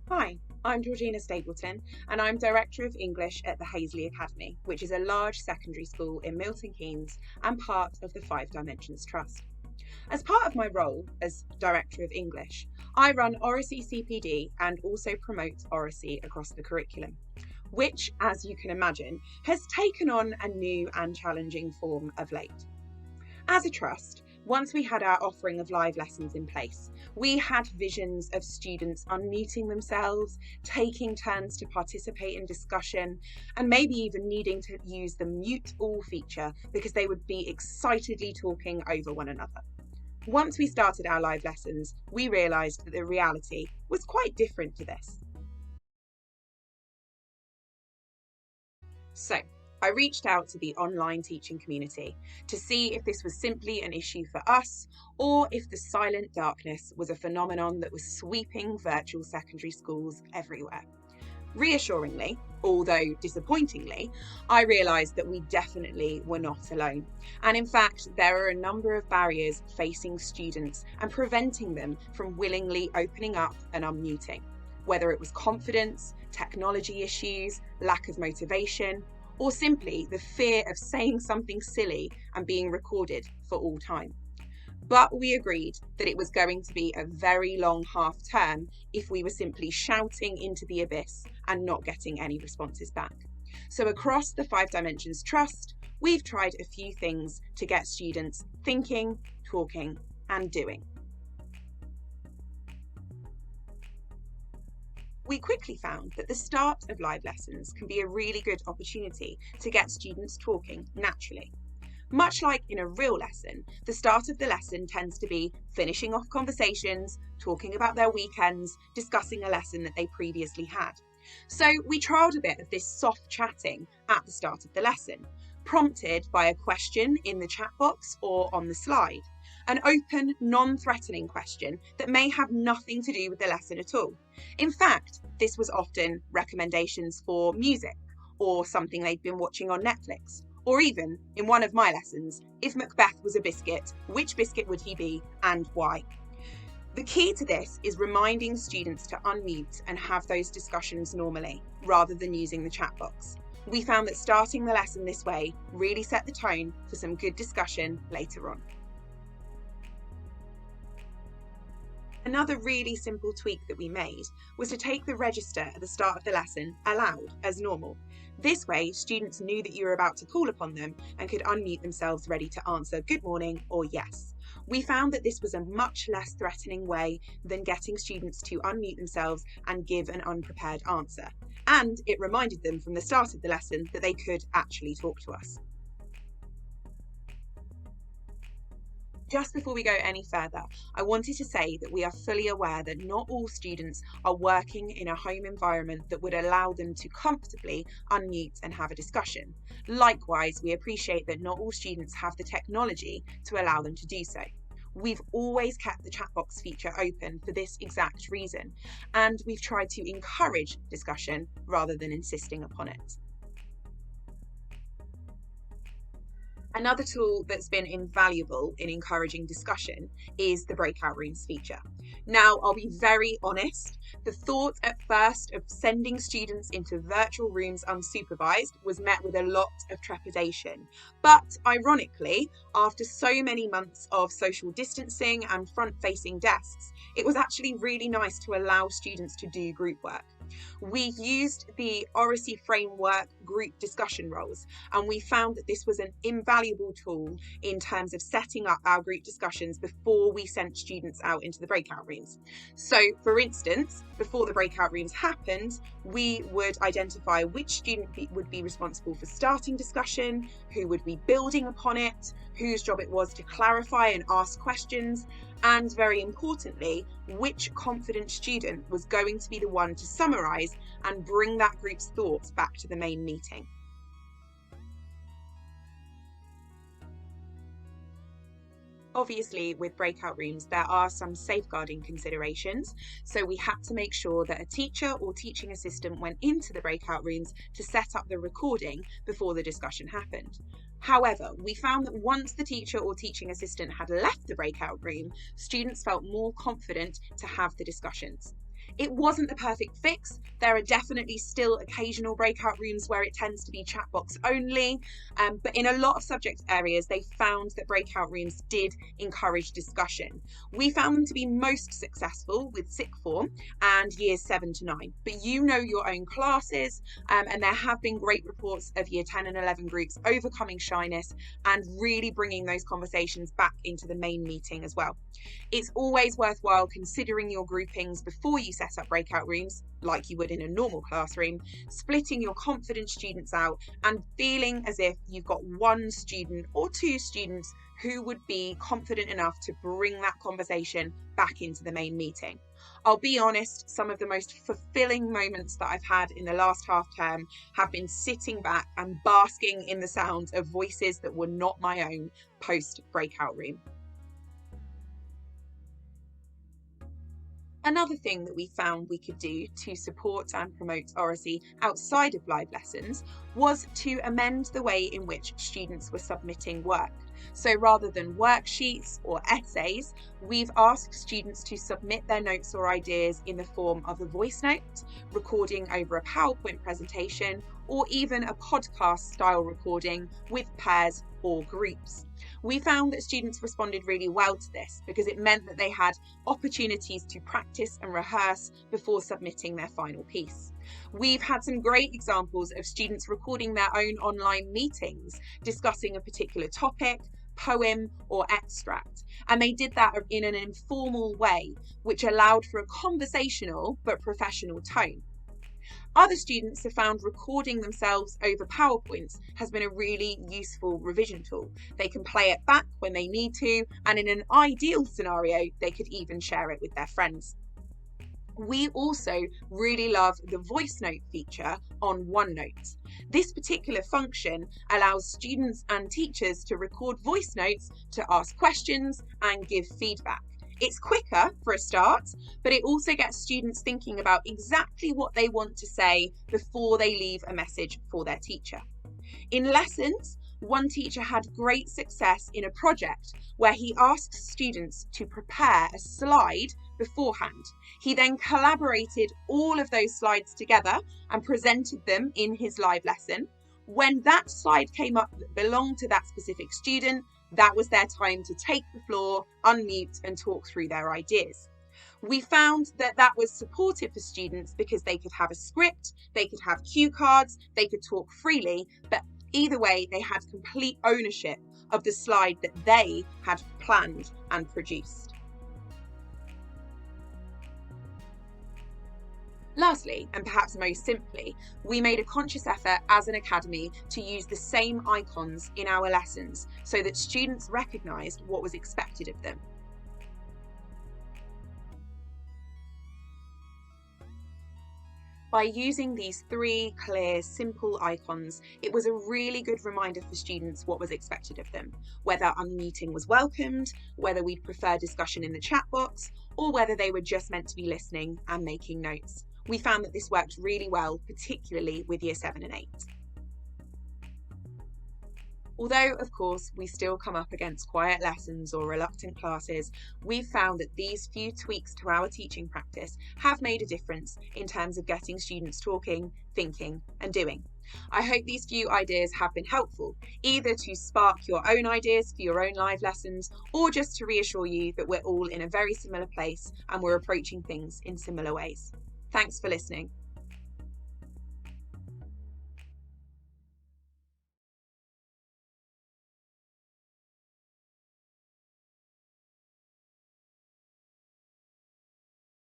Hi, I'm Georgina Stapleton and I'm Director of English at the Hazeley Academy, which is a large secondary school in Milton Keynes and part of the Five Dimensions Trust. As part of my role as Director of English, I run Oracy CPD and also promote oracy across the curriculum, which, as you can imagine, has taken on a new and challenging form of late. As a trust, once we had our offering of live lessons in place, we had visions of students unmuting themselves, taking turns to participate in discussion, and maybe even needing to use the mute all feature because they would be excitedly talking over one another. Once we started our live lessons, we realised that the reality was quite different to this. So, I reached out to the online teaching community to see if this was simply an issue for us or if the silent darkness was a phenomenon that was sweeping virtual secondary schools everywhere. Reassuringly, although disappointingly, I realised that we definitely were not alone. And in fact, there are a number of barriers facing students and preventing them from willingly opening up and unmuting, whether it was confidence, technology issues, lack of motivation, or simply the fear of saying something silly and being recorded for all time. But we agreed that it was going to be a very long half term if we were simply shouting into the abyss and not getting any responses back. So across the Five Dimensions Trust, we've tried a few things to get students thinking, talking, and doing. We quickly found that the start of live lessons can be a really good opportunity to get students talking naturally. Much like in a real lesson, the start of the lesson tends to be finishing off conversations, talking about their weekends, discussing a lesson that they previously had. So we trialled a bit of this soft chatting at the start of the lesson, prompted by a question in the chat box or on the slide, an open, non-threatening question that may have nothing to do with the lesson at all. In fact, this was often recommendations for music or something they'd been watching on Netflix. Or even, in one of my lessons, if Macbeth was a biscuit, which biscuit would he be and why? The key to this is reminding students to unmute and have those discussions normally, rather than using the chat box. We found that starting the lesson this way really set the tone for some good discussion later on. Another really simple tweak that we made was to take the register at the start of the lesson aloud as normal. This way, students knew that you were about to call upon them and could unmute themselves ready to answer good morning or yes. We found that this was a much less threatening way than getting students to unmute themselves and give an unprepared answer. And it reminded them from the start of the lesson that they could actually talk to us. Just before we go any further, I wanted to say that we are fully aware that not all students are working in a home environment that would allow them to comfortably unmute and have a discussion. Likewise, we appreciate that not all students have the technology to allow them to do so. We've always kept the chat box feature open for this exact reason, and we've tried to encourage discussion rather than insisting upon it. Another tool that's been invaluable in encouraging discussion is the breakout rooms feature. Now, I'll be very honest, the thought at first of sending students into virtual rooms unsupervised was met with a lot of trepidation. But ironically, after so many months of social distancing and front-facing desks, it was actually really nice to allow students to do group work. We used the oracy framework group discussion roles, and we found that this was an invaluable tool in terms of setting up our group discussions before we sent students out into the breakout rooms. So, for instance, before the breakout rooms happened, we would identify which student would be responsible for starting discussion, who would be building upon it, whose job it was to clarify and ask questions, and very importantly, which confident student was going to be the one to summarise and bring that group's thoughts back to the main meeting. Obviously, with breakout rooms, there are some safeguarding considerations, so we had to make sure that a teacher or teaching assistant went into the breakout rooms to set up the recording before the discussion happened. However, we found that once the teacher or teaching assistant had left the breakout room, students felt more confident to have the discussions. It wasn't the perfect fix. There are definitely still occasional breakout rooms where it tends to be chat box only, but in a lot of subject areas, they found that breakout rooms did encourage discussion. We found them to be most successful with sixth form and years 7 to 9, but you know your own classes, and there have been great reports of year 10 and 11 groups overcoming shyness and really bringing those conversations back into the main meeting as well. It's always worthwhile considering your groupings before you set up breakout rooms, like you would in a normal classroom, splitting your confident students out and feeling as if you've got one student or two students who would be confident enough to bring that conversation back into the main meeting. I'll be honest, some of the most fulfilling moments that I've had in the last half term have been sitting back and basking in the sounds of voices that were not my own post breakout room. Another thing that we found we could do to support and promote oracy outside of live lessons was to amend the way in which students were submitting work. So rather than worksheets or essays, we've asked students to submit their notes or ideas in the form of a voice note, recording over a PowerPoint presentation, or even a podcast style recording with pairs or groups. We found that students responded really well to this because it meant that they had opportunities to practice and rehearse before submitting their final piece. We've had some great examples of students recording their own online meetings, discussing a particular topic, poem, or extract, and they did that in an informal way, which allowed for a conversational but professional tone. Other students have found recording themselves over PowerPoints has been a really useful revision tool. They can play it back when they need to, and in an ideal scenario, they could even share it with their friends. We also really love the voice note feature on OneNote. This particular function allows students and teachers to record voice notes to ask questions and give feedback. It's quicker for a start, but it also gets students thinking about exactly what they want to say before they leave a message for their teacher. In lessons, one teacher had great success in a project where he asked students to prepare a slide beforehand. He then collaborated all of those slides together and presented them in his live lesson. When that slide came up that belonged to that specific student, that was their time to take the floor, unmute, and talk through their ideas. We found that that was supportive for students because they could have a script, they could have cue cards, they could talk freely, but either way, they had complete ownership of the slide that they had planned and produced. Lastly, and perhaps most simply, we made a conscious effort as an academy to use the same icons in our lessons so that students recognised what was expected of them. By using these 3 clear, simple icons, it was a really good reminder for students what was expected of them, whether unmuting was welcomed, whether we'd prefer discussion in the chat box, or whether they were just meant to be listening and making notes. We found that this worked really well, particularly with year 7 and 8. Although, of course, we still come up against quiet lessons or reluctant classes, we've found that these few tweaks to our teaching practice have made a difference in terms of getting students talking, thinking, and doing. I hope these few ideas have been helpful, either to spark your own ideas for your own live lessons, or just to reassure you that we're all in a very similar place and we're approaching things in similar ways. Thanks for listening.